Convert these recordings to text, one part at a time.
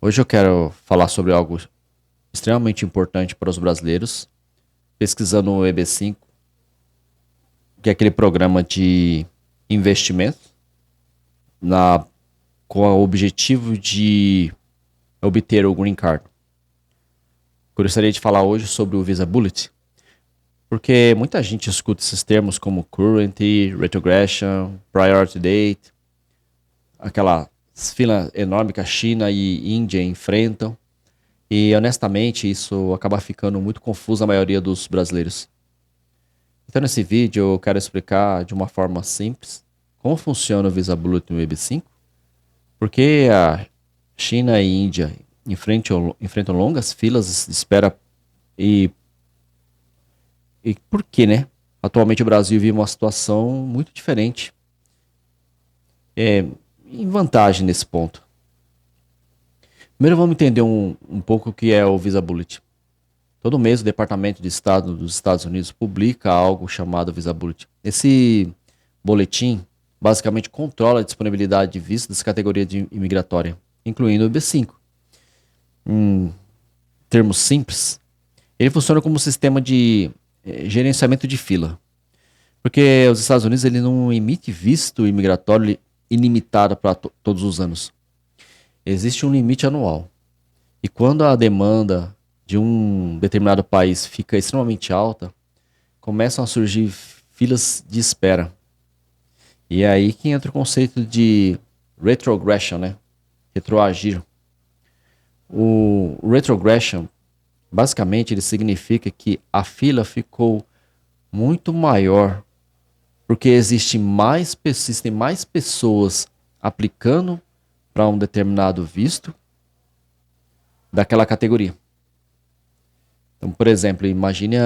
Hoje eu quero falar sobre algo extremamente importante para os brasileiros, pesquisando o EB5, que é aquele programa de investimento na, com o objetivo de obter o Green Card. Gostaria de falar hoje sobre o Visa Bullet, porque muita gente escuta esses termos como Current, Retrogression, Priority Date, aquela fila enorme que a China e Índia enfrentam. E honestamente, isso acaba ficando muito confuso à maioria dos brasileiros. Então, nesse vídeo, eu quero explicar de uma forma simples como funciona o Visa Bullet no EB5, por que a China e Índia enfrentam longas filas de espera e, e por que, né? Atualmente o Brasil vive uma situação muito diferente, é, em vantagem nesse ponto. Primeiro vamos entender um pouco o que é o Visa Bullet. Todo mês o Departamento de Estado dos Estados Unidos publica algo chamado Visa Bullet. Esse boletim basicamente controla a disponibilidade de vistos das categorias de imigratória, incluindo o B5. Em termos simples, ele funciona como um sistema de gerenciamento de fila, porque os Estados Unidos ele não emite visto imigratório ilimitado para todos os anos. Existe um limite anual. E quando a demanda de um determinado país fica extremamente alta, começam a surgir filas de espera. E é aí que entra o conceito de retrogression, né? Retroagir. O retrogression, basicamente, ele significa que a fila ficou muito maior porque existem mais pessoas aplicando para um determinado visto daquela categoria. Então, por exemplo, imagine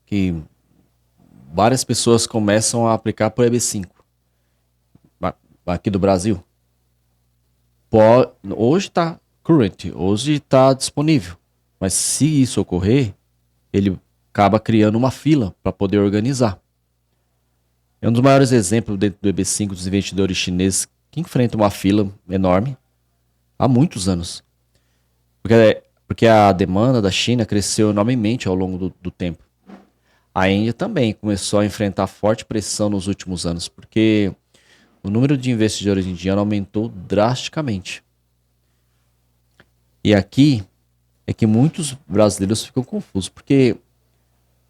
que várias pessoas começam a aplicar para o EB5 aqui do Brasil. Hoje está current, hoje está disponível. Mas se isso ocorrer, ele acaba criando uma fila para poder organizar. É um dos maiores exemplos dentro do EB5 dos investidores chineses que enfrentam uma fila enorme há muitos anos. Porque a demanda da China cresceu enormemente ao longo do tempo. A Índia também começou a enfrentar forte pressão nos últimos anos, porque o número de investidores indianos aumentou drasticamente. E aqui é que muitos brasileiros ficam confusos, porque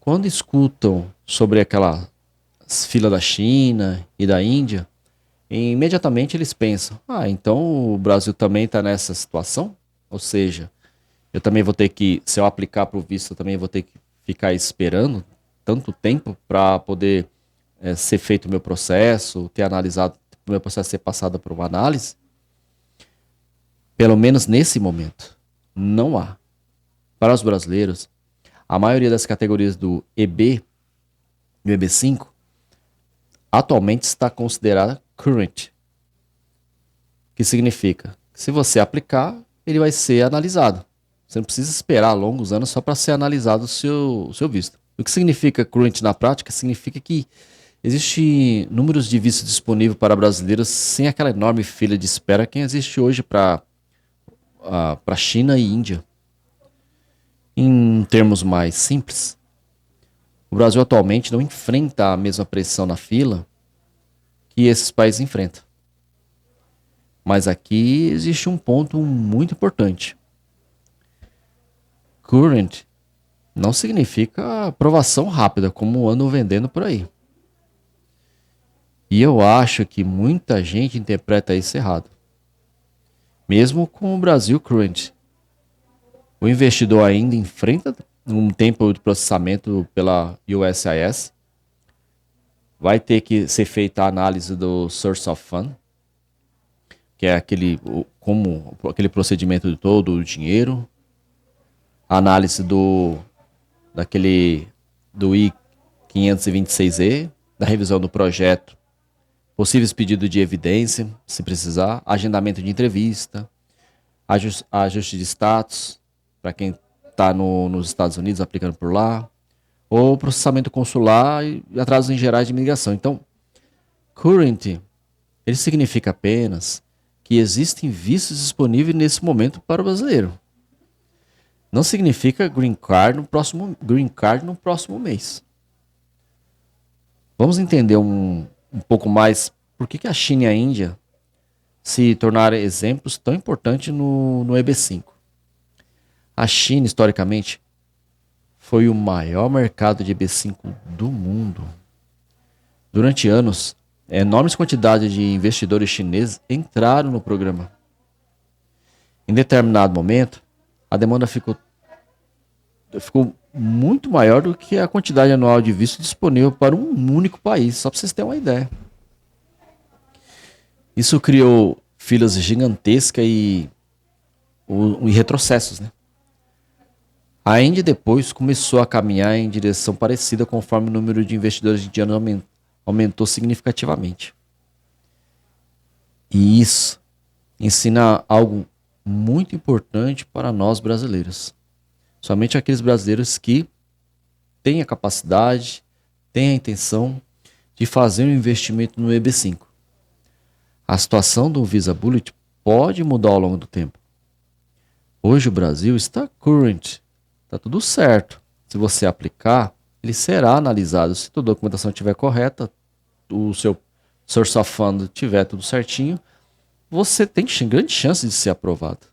quando escutam sobre aquela fila da China e da Índia, imediatamente eles pensam: ah, então o Brasil também está nessa situação? Ou seja, eu também vou ter que, se eu aplicar para o visto, eu também vou ter que ficar esperando tanto tempo para poder ser feito o meu processo, ter analisado, o meu processo ser passado por uma análise. Pelo menos nesse momento, não há. Para os brasileiros, a maioria das categorias do EB, do EB5, atualmente está considerada current, que significa que se você aplicar, ele vai ser analisado. Você não precisa esperar longos anos só para ser analisado o seu visto. O que significa current na prática? Significa que existe números de vistos disponíveis para brasileiros sem aquela enorme fila de espera que existe hoje para China e Índia. Em termos mais simples, o Brasil atualmente não enfrenta a mesma pressão na fila que esses países enfrentam. Mas aqui existe um ponto muito importante. Current não significa aprovação rápida, como andam vendendo por aí. E eu acho que muita gente interpreta isso errado. Mesmo com o Brasil Current, o investidor ainda enfrenta um tempo de processamento pela USIS. Vai ter que ser feita a análise do Source of Fund, que é aquele procedimento de todo o dinheiro. A análise do I-526E, da revisão do projeto, possíveis pedidos de evidência, se precisar, agendamento de entrevista, ajuste de status, para quem está nos Estados Unidos aplicando por lá, ou processamento consular e atrasos em gerais de imigração. Então, current, ele significa apenas que existem vistos disponíveis nesse momento para o brasileiro. Não significa green card no próximo mês. Vamos entender um pouco mais por que a China e a Índia se tornaram exemplos tão importantes no EB5. A China, historicamente, foi o maior mercado de EB5 do mundo. Durante anos, enormes quantidades de investidores chineses entraram no programa. Em determinado momento, a demanda ficou muito maior do que a quantidade anual de visto disponível para um único país, só para vocês terem uma ideia. Isso criou filas gigantescas e retrocessos, né? A Índia depois começou a caminhar em direção parecida conforme o número de investidores indianos aumentou significativamente. E isso ensina algo muito importante para nós brasileiros. Somente aqueles brasileiros que têm a capacidade, têm a intenção de fazer um investimento no EB5. A situação do Visa Bullet pode mudar ao longo do tempo. Hoje o Brasil está current, está tudo certo. Se você aplicar, ele será analisado. Se toda a documentação estiver correta, o seu source of fund estiver tudo certinho, você tem grande chance de ser aprovado.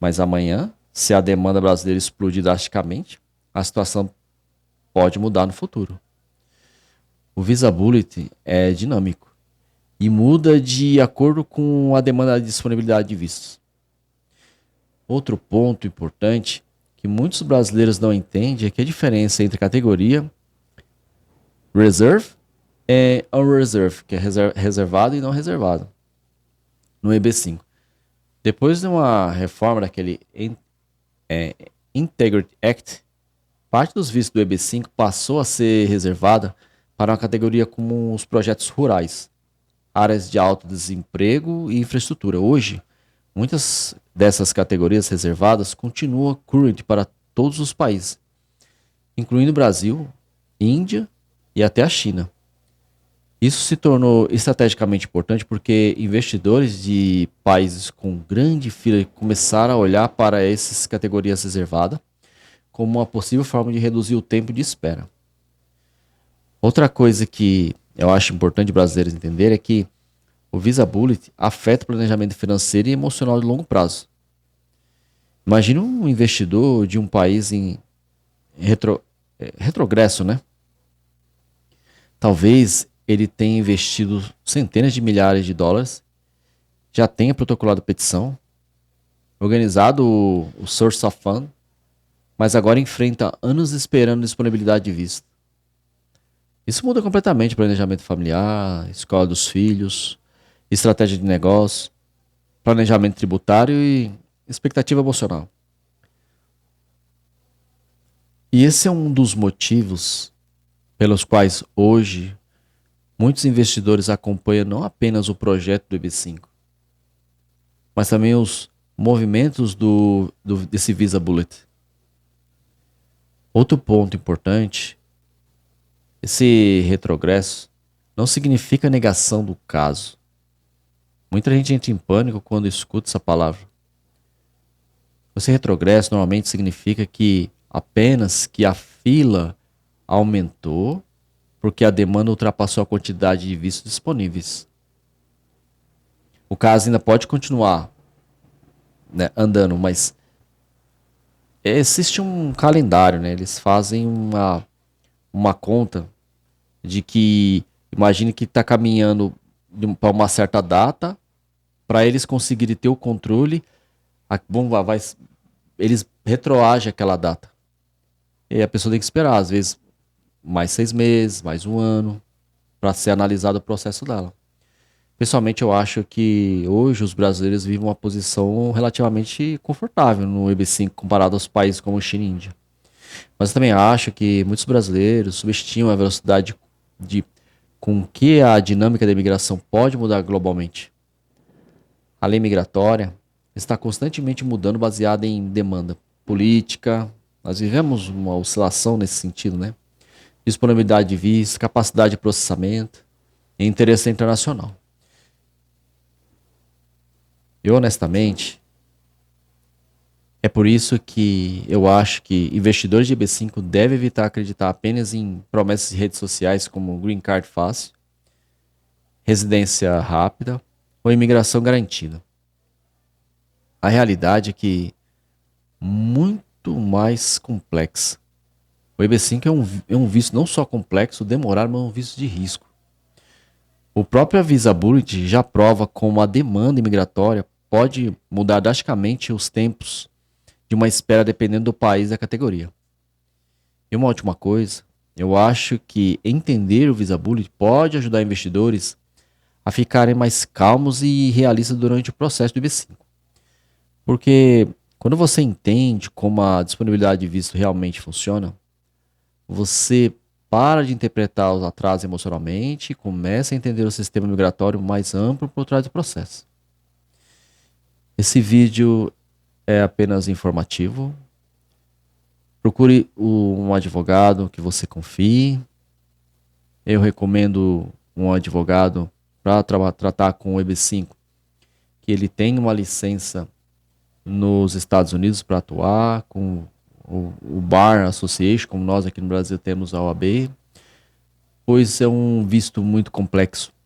Mas amanhã, se a demanda brasileira explodir drasticamente, a situação pode mudar no futuro. O Visa Bullet é dinâmico e muda de acordo com a demanda de disponibilidade de vistos. Outro ponto importante que muitos brasileiros não entendem é que a diferença entre categoria Reserve e Unreserved, que é reservado e não reservado, no EB5. Depois de uma reforma daquele Integrity Act, parte dos vistos do EB5 passou a ser reservada para uma categoria como os projetos rurais, áreas de alto desemprego e infraestrutura. Hoje, muitas dessas categorias reservadas continuam current para todos os países, incluindo Brasil, Índia e até a China. Isso se tornou estrategicamente importante porque investidores de países com grande fila começaram a olhar para essas categorias reservadas como uma possível forma de reduzir o tempo de espera. Outra coisa que eu acho importante brasileiros entenderem é que o Visa Bullet afeta o planejamento financeiro e emocional de longo prazo. Imagine um investidor de um país em retrogresso, né? Talvez ele tenha investido centenas de milhares de dólares, já tenha protocolado petição, organizado o Source of Fund, mas agora enfrenta anos esperando disponibilidade de visto. Isso muda completamente o planejamento familiar, escola dos filhos, estratégia de negócio, planejamento tributário e expectativa emocional. E esse é um dos motivos pelos quais hoje muitos investidores acompanham não apenas o projeto do EB5, mas também os movimentos desse Visa Bullet. Outro ponto importante, esse retrogresso não significa negação do caso. Muita gente entra em pânico quando escuta essa palavra. Esse retrogresso normalmente significa que apenas que a fila aumentou porque a demanda ultrapassou a quantidade de vistos disponíveis. O caso ainda pode continuar, né, andando, mas existe um calendário, né? Eles fazem uma conta de que, imagine que está caminhando para uma certa data, para eles conseguirem ter o controle, eles retroagem aquela data. E a pessoa tem que esperar, às vezes, mais 6 meses, mais um ano, para ser analisado o processo dela. Pessoalmente, eu acho que hoje os brasileiros vivem uma posição relativamente confortável no EB5 comparado aos países como China e Índia. Mas eu também acho que muitos brasileiros subestimam a velocidade com que a dinâmica da imigração pode mudar globalmente. A lei migratória está constantemente mudando baseada em demanda política. Nós vivemos uma oscilação nesse sentido, né? Disponibilidade de visto, capacidade de processamento e interesse internacional. Eu, honestamente, é por isso que eu acho que investidores de IB5 devem evitar acreditar apenas em promessas de redes sociais como Green Card fácil, residência rápida ou imigração garantida. A realidade é que muito mais complexa. O EB5 é um visto não só complexo, demorado, mas um visto de risco. O próprio Visability já prova como a demanda imigratória pode mudar drasticamente os tempos de uma espera dependendo do país e da categoria. E uma última coisa, eu acho que entender o Visability pode ajudar investidores a ficarem mais calmos e realistas durante o processo do IB5. Porque quando você entende como a disponibilidade de visto realmente funciona, você para de interpretar os atrasos emocionalmente e começa a entender o sistema migratório mais amplo por trás do processo. Esse vídeo é apenas informativo. Procure um advogado que você confie. Eu recomendo um advogado para tratar com o EB5, que ele tem uma licença nos Estados Unidos para atuar, com o Bar Association, como nós aqui no Brasil temos a OAB, pois é um visto muito complexo.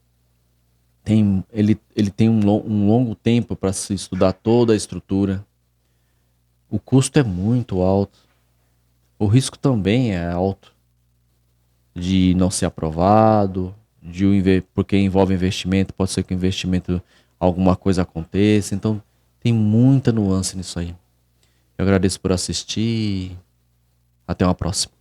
Ele tem um longo tempo para se estudar toda a estrutura. O custo é muito alto. O risco também é alto de não ser aprovado, porque envolve investimento, pode ser que o investimento alguma coisa aconteça. Então tem muita nuance nisso aí. Eu agradeço por assistir. Até uma próxima.